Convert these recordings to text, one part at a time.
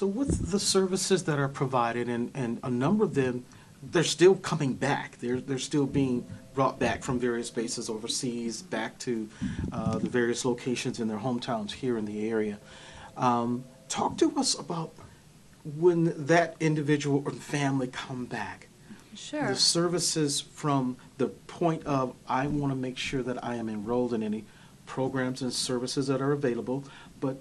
So with the services that are provided, and a number of them, they're still coming back. They're still being brought back from various bases overseas back to the various locations in their hometowns here in the area. Talk to us about when that individual or family come back. Sure. The services from the point of, I want to make sure that I am enrolled in any programs and services that are available, but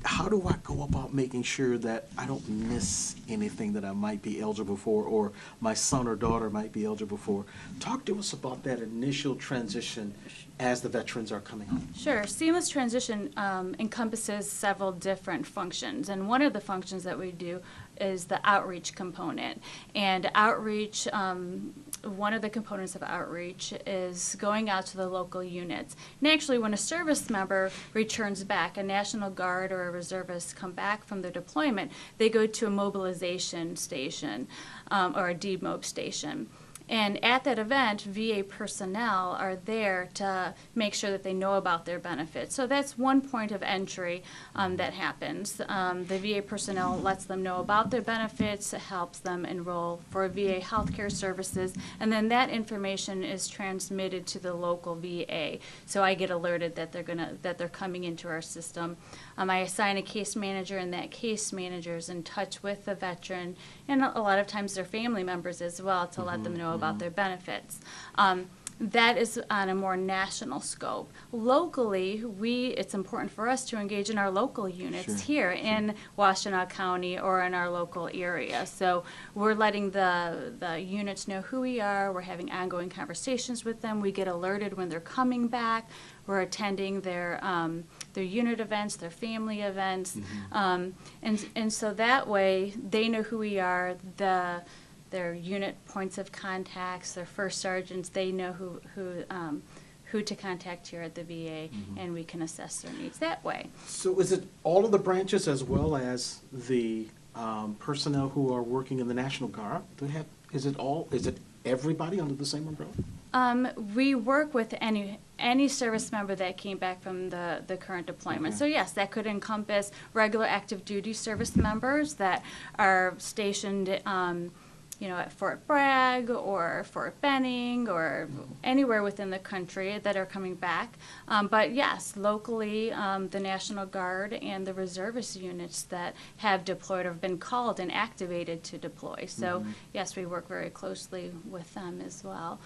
how do I go about making sure that I don't miss anything that I might be eligible for or my son or daughter might be eligible for? Talk to us about that initial transition as the veterans are coming home. Sure. Seamless transition encompasses several different functions, and one of the functions that we do is the outreach component. And outreach, one of the components of outreach is going out to the local units. And actually, when a service member returns back, a National Guard or a reservist come back from their deployment, they go to a mobilization station or a demob station. And at that event, VA personnel are there to make sure that they know about their benefits. So that's one point of entry that happens. The VA personnel lets them know about their benefits, helps them enroll for VA healthcare services, and then that information is transmitted to the local VA. So I get alerted that they're coming into our system. I assign a case manager, and that case manager is in touch with the veteran, and a lot of times their family members as well, to let them know about their benefits. That is on a more national scope. Locally, it's important for us to engage in our local units here in Washtenaw County or in our local area. So we're letting the units know who we are. We're having ongoing conversations with them. We get alerted when they're coming back. We're attending their unit events, their family events, and so that way they know who we are. Their unit points of contacts, their first sergeants, they know who to contact here at the VA, and we can assess their needs that way. So is it all of the branches as well as the personnel who are working in the National Guard? Is it everybody under the same umbrella? We work with any service member that came back from the current deployment. So yes, that could encompass regular active duty service members that are stationed at Fort Bragg or Fort Benning or anywhere within the country that are coming back. But yes, locally, the National Guard and the reservist units that have deployed or have been called and activated to deploy. So yes, we work very closely with them as well.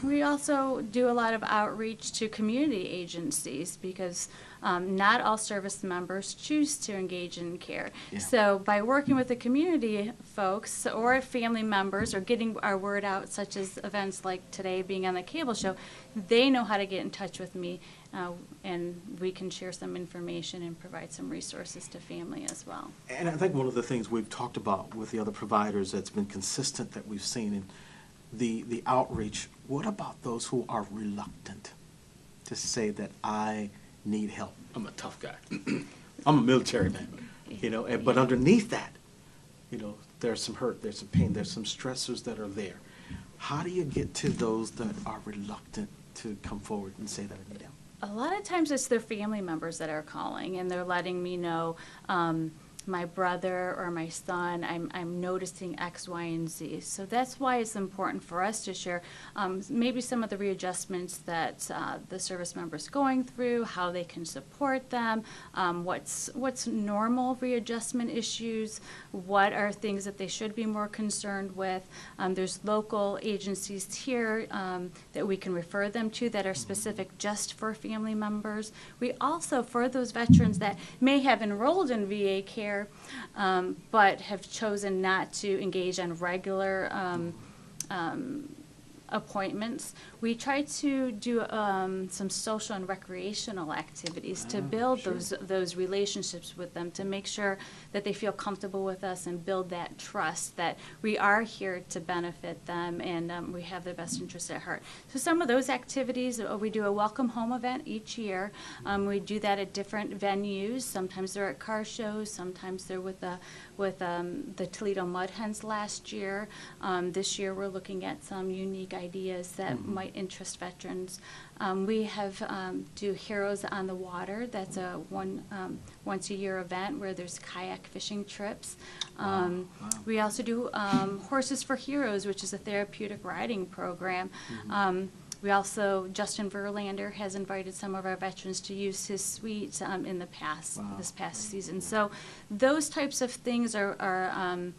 We also do a lot of outreach to community agencies because not all service members choose to engage in care. Yeah. So by working with the community folks or family members or getting our word out, such as events like today being on the cable show, they know how to get in touch with me, and we can share some information and provide some resources to family as well. And I think one of the things we've talked about with the other providers that's been consistent that we've seen in the outreach, what about those who are reluctant to say that I need help? I'm a tough guy. I'm a military man, but underneath that, there's some hurt, there's some pain, there's some stressors that are there. How do you get to those that are reluctant to come forward and say that I need help? A lot of times it's their family members that are calling, and they're letting me know, my brother or my son, I'm noticing X, Y, and Z. So that's why it's important for us to share maybe some of the readjustments that the service member is going through, how they can support them, what's normal readjustment issues, what are things that they should be more concerned with. There's local agencies here that we can refer them to that are specific just for family members. We also, for those veterans that may have enrolled in VA care, but have chosen not to engage in regular appointments, we try to do some social and recreational activities to build those relationships with them, to make sure that they feel comfortable with us and build that trust that we are here to benefit them and we have their best interests at heart. So some of those activities, we do a welcome home event each year. We do that at different venues. Sometimes they're at car shows, sometimes they're with the Toledo Mud Hens last year. This year we're looking at some unique ideas that might interest veterans. We have do Heroes on the Water. That's a once a year event where there's kayak fishing trips. Wow. We also do Horses for Heroes, which is a therapeutic riding program. We also, Justin Verlander has invited some of our veterans to use his suite in the past, this past season. So those types of things are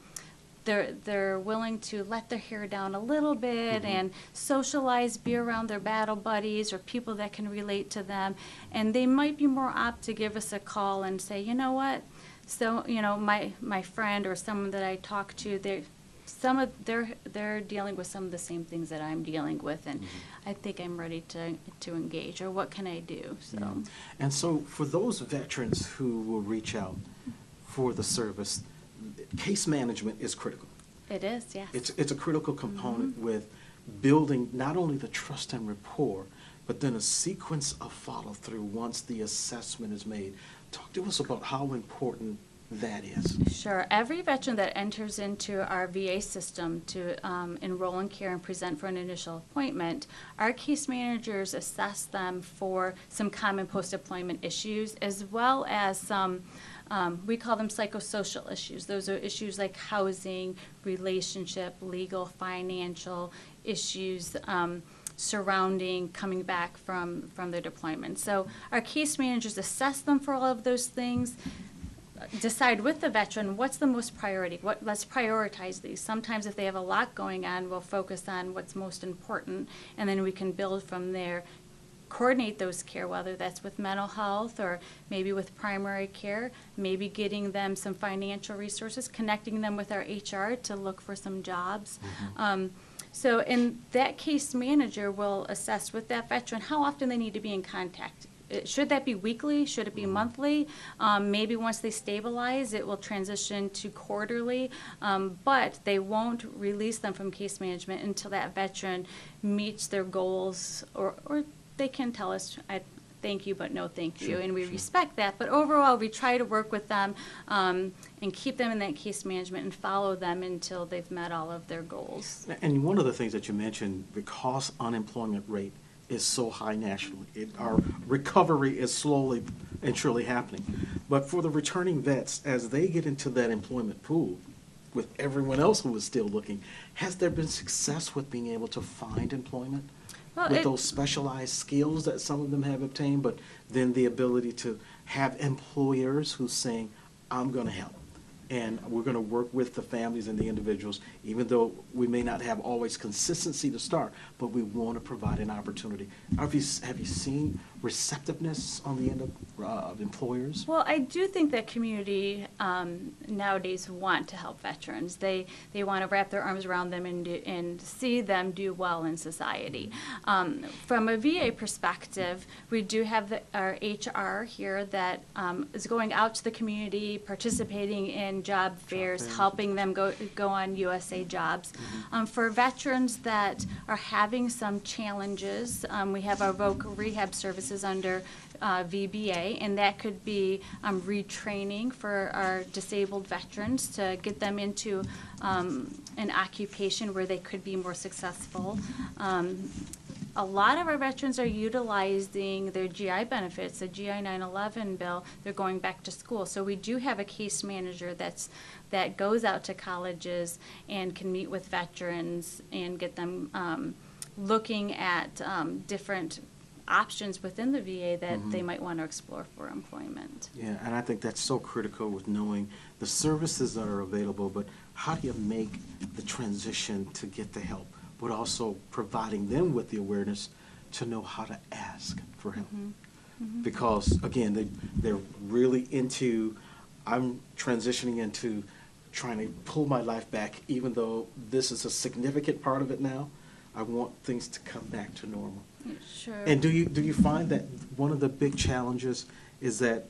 they're willing to let their hair down a little bit and socialize, be around their battle buddies or people that can relate to them. And they might be more apt to give us a call and say, you know what, so, you know, my friend or someone that I talk to, they're dealing with some of the same things that I'm dealing with, and I think I'm ready to engage, or what can I do? So, Yeah. And so for those veterans who will reach out for the service, case management is critical. it is, yes. It's a critical component with building not only the trust and rapport, but then a sequence of follow-through once the assessment is made. Talk to us about how important that is. Sure. Every veteran that enters into our VA system to enroll in care and present for an initial appointment, our case managers assess them for some common post-deployment issues, as well as some, we call them psychosocial issues. Those are issues like housing, relationship, legal, financial issues, surrounding coming back from their deployment. So our case managers assess them for all of those things, decide with the veteran what's the most priority. Let's prioritize these. Sometimes if they have a lot going on, we'll focus on what's most important, and then we can build from there. Coordinate those care, whether that's with mental health or maybe with primary care, maybe getting them some financial resources, connecting them with our HR to look for some jobs. So in that case manager will assess with that veteran how often they need to be in contact. Should that be weekly? Should it be monthly? Maybe once they stabilize, it will transition to quarterly, but they won't release them from case management until that veteran meets their goals, or they can tell us, thank you, but no thank you, and we respect that. But overall, we try to work with them and keep them in that case management and follow them until they've met all of their goals. And one of the things that you mentioned, because unemployment rate is so high nationally, our recovery is slowly and surely happening. But for the returning vets, as they get into that employment pool with everyone else who is still looking, has there been success with being able to find employment? With those specialized skills that some of them have obtained, but then the ability to have employers who's saying, I'm going to help. And we're going to work with the families and the individuals, even though we may not have always consistency to start, but we want to provide an opportunity. Have you seen receptiveness on the end of employers? Well, I do think that community nowadays want to help veterans. They want to wrap their arms around them and see them do well in society. From a VA perspective, we do have our HR here that is going out to the community, participating in job fairs, helping them go on USA Jobs. For veterans that are having some challenges, we have our voc rehab services under VBA, and that could be retraining for our disabled veterans to get them into an occupation where they could be more successful. A lot of our veterans are utilizing their GI benefits, the GI 911 bill. They're going back to school. So we do have a case manager that goes out to colleges and can meet with veterans and get them looking at different options within the VA that they might want to explore for employment. Yeah, and I think that's so critical with knowing the services that are available, but how do you make the transition to get the help, but also providing them with the awareness to know how to ask for help. Because, again, they're really into, I'm transitioning into trying to pull my life back, even though this is a significant part of it now. I want things to come back to normal. Sure. And do you find that one of the big challenges is that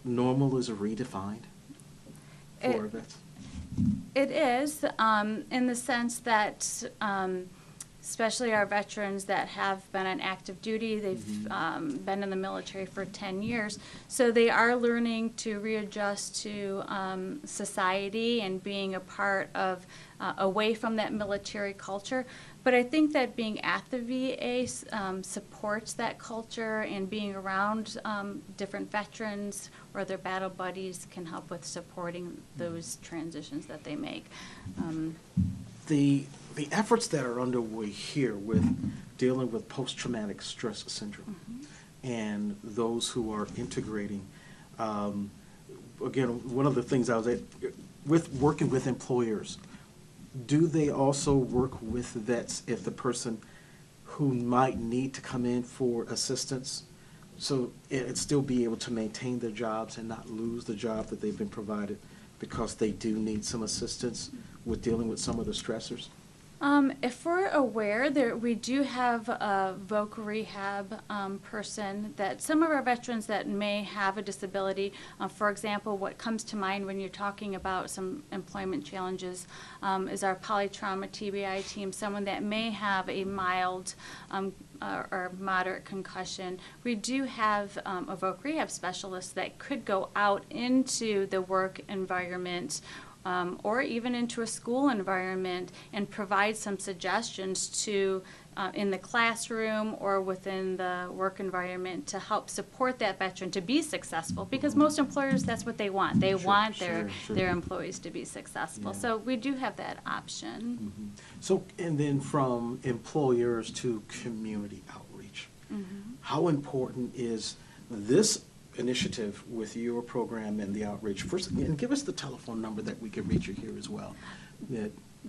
normal is redefined for vets? It is, in the sense that, especially our veterans that have been on active duty, they've been in the military for 10 years, so they are learning to readjust to society and being a part of, away from that military culture. But I think that being at the VA supports that culture, and being around different veterans or their battle buddies can help with supporting those transitions that they make. The efforts that are underway here with dealing with post-traumatic stress syndrome and those who are integrating, again, one of the things I was with working with employers, do they also work with vets if the person who might need to come in for assistance, so it still be able to maintain their jobs and not lose the job that they've been provided because they do need some assistance with dealing with some of the stressors? If we're aware, we do have a voc rehab person that some of our veterans that may have a disability, for example, what comes to mind when you're talking about some employment challenges is our polytrauma TBI team, someone that may have a mild or moderate concussion. We do have a voc rehab specialist that could go out into the work environment or even into a school environment and provide some suggestions to in the classroom or within the work environment to help support that veteran to be successful, because most employers, that's what they want. They want their employees to be successful. Yeah. So we do have that option. So, and then from employers to community outreach, how important is this initiative with your program and the outreach? First, and give us the telephone number that we can reach you here as well.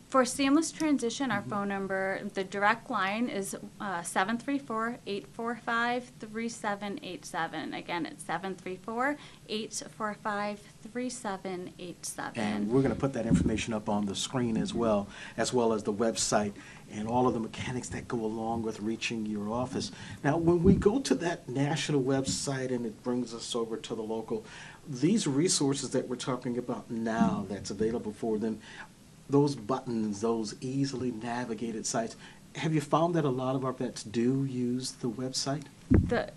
For seamless transition, our phone number, the direct line is 734-845-3787. Again, it's 734-845-3787. And we're going to put that information up on the screen as well as the website and all of the mechanics that go along with reaching your office. Now, when we go to that national website and it brings us over to the local, these resources that we're talking about now that's available for them, those buttons, those easily navigated sites, have you found that a lot of our vets do use the website? The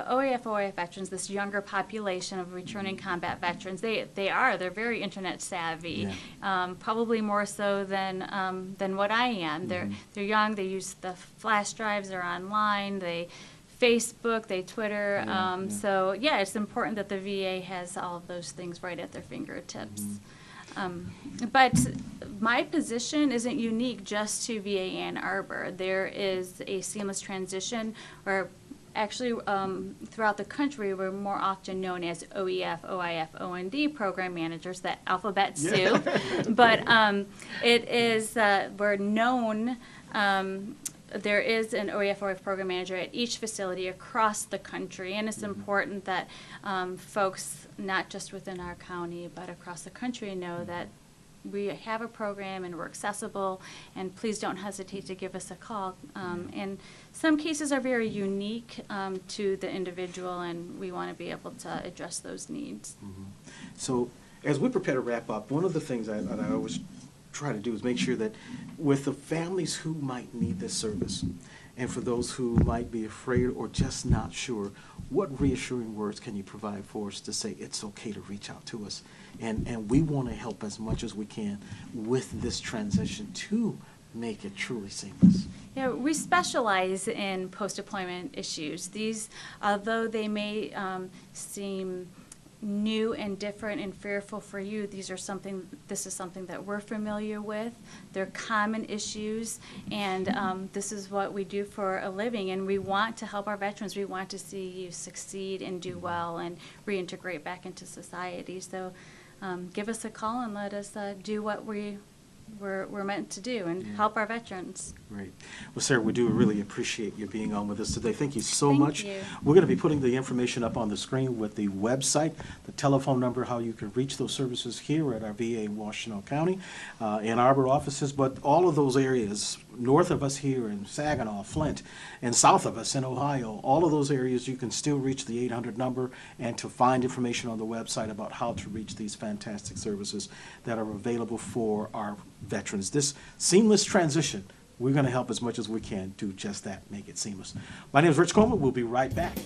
OAF veterans, this younger population of returning combat veterans, they're very internet savvy, probably more so than what I am. They're young, they use the flash drives, they're online, they Facebook, they Twitter. So yeah, it's important that the VA has all of those things right at their fingertips. But my position isn't unique just to VA Ann Arbor. There is a seamless transition, or actually throughout the country we're more often known as OEF, OIF, OND program managers, that alphabet soup. But it is, we're known, there is an OEF, OIF program manager at each facility across the country, and it's important that folks, not just within our county, but across the country, know that we have a program and we're accessible, and please don't hesitate to give us a call. And some cases are very unique to the individual, and we want to be able to address those needs. So as we prepare to wrap up, one of the things I always try to do is make sure that with the families who might need this service, and for those who might be afraid or just not sure, what reassuring words can you provide for us to say it's okay to reach out to us? And we want to help as much as we can with this transition to make it truly seamless. Yeah, we specialize in post-deployment issues. These, although they may seem new and different and fearful for you, this is something that we're familiar with. They're common issues, and this is what we do for a living, and we want to help our veterans. We want to see you succeed and do well and reintegrate back into society. So give us a call and let us do what we're meant to do and help our veterans. Great. Well, Sarah, we do really appreciate you being on with us today. Thank you so much. Thank you. We're going to be putting the information up on the screen with the website, the telephone number, how you can reach those services here at our VA in Washtenaw County, Ann Arbor offices, but all of those areas north of us here in Saginaw, Flint, and south of us in Ohio, all of those areas you can still reach the 800 number and to find information on the website about how to reach these fantastic services that are available for our veterans. This seamless transition, we're going to help as much as we can do just that, make it seamless. My name is Rich Coleman. We'll be right back.